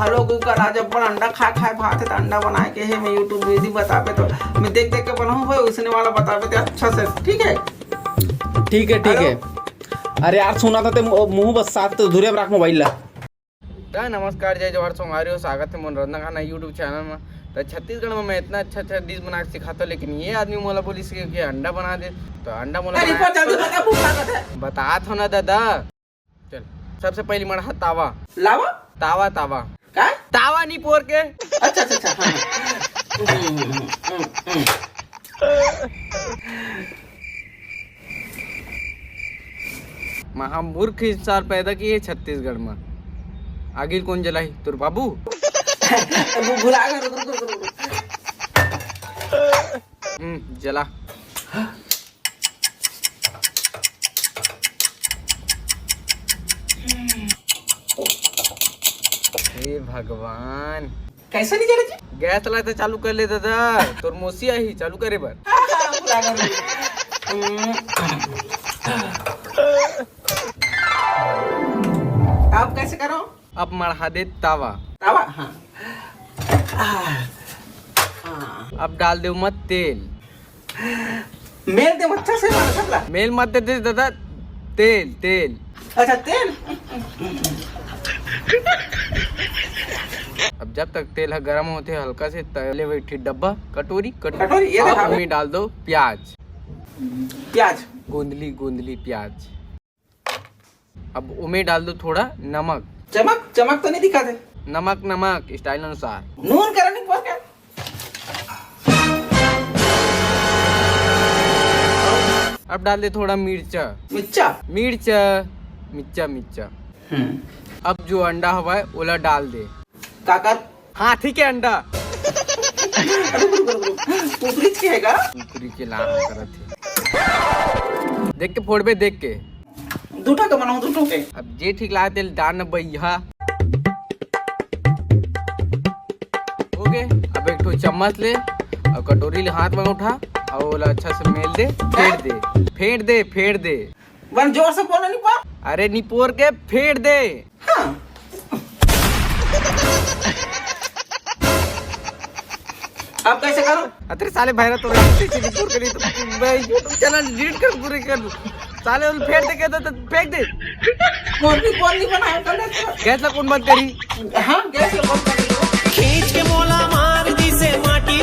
Hello cooker आज अपन अंडा खा भात है तो अंडा बना के है मैं यूट्यूब विधि बतावे तो मैं देख देख के बनाऊँ भाई उसने वाला बतावे तो अच्छा से ठीक है। ठीक है ठीक है। अरे यार सुना था ते मुंह बस साथ तो धुरे रख मोबाइल ला। नमस्कार जय जवाहर सोमारियो स्वागत है मनोरंजन खाना यूट्यूब चैनल में। तो छत्तीसगढ़ में मैं इतना अच्छा डिश बना के सिखाता लेकिन ये आदमी मोला बोली कि अंडा बना दे तो अंडा मोला बता थो ना दादा। चल सबसे पहली मड़ा तावा लावा तावा तावा का तावा नहीं पोर के। अच्छा अच्छा अच्छा महामूर्ख इंसान पैदा किए छत्तीसगढ़ में। आगे कौन जलाई तुर बाबू भुला गया जला। हे भगवान कैसे नहीं चले जी गैस चला तो चालू कर ले दादा तोर मोसी आई चालू करे बर। भुला गया आप कैसे करो अब मढ़ा दे तावा तावा हाँ अब डाल दे मत तेल मेल दे अच्छा से मारा सबला मेल मत दे दादा तेल तेल। अच्छा तेल अब जब तक तेल गर्म होते हल्का से तले बैठी डब्बा कटोरी कटोरी ये देखा में डाल दो प्याज प्याज गोंदली गोंदली प्याज। अब उमें डाल दो थोड़ा नमक चमक चमक तो नहीं दिखाते नमक नमक स्टाइल अनुसार नून करा नहीं पर अब डाल दे थोड़ा मिर्चा मिर्चा मिर्चा मिर्चा मिर्चा। अब जो अंडा हुआ है ओला डाल दे काका हाथी के अंडा कुकरी के हैगा कुकरी के लाभ करत है देख के फोड़बे देख के दूठा का बनाऊं दूठो के अब जे ठीक ला तेल डाल भैया हो गए। अब एक ठो चम्मच ले और कटोरी ले हाथ में उठा और ओला अच्छा से मेल दे फेर दे वन जोर से बोलो नहीं पा अरे निपोर के फेर दे। हाँ। अब कैसे करो अरे साले भाईरा तो निपोर के नहीं तो मैं यूट्यूब चैनल डिलीट कर पूरे कर साले उन फेर दे के तो फेंक दे कौन नहीं बनाया कर गैस ला कौन बंद करी हाँ गैस बंद कर खींच के मोला मार दी से माटी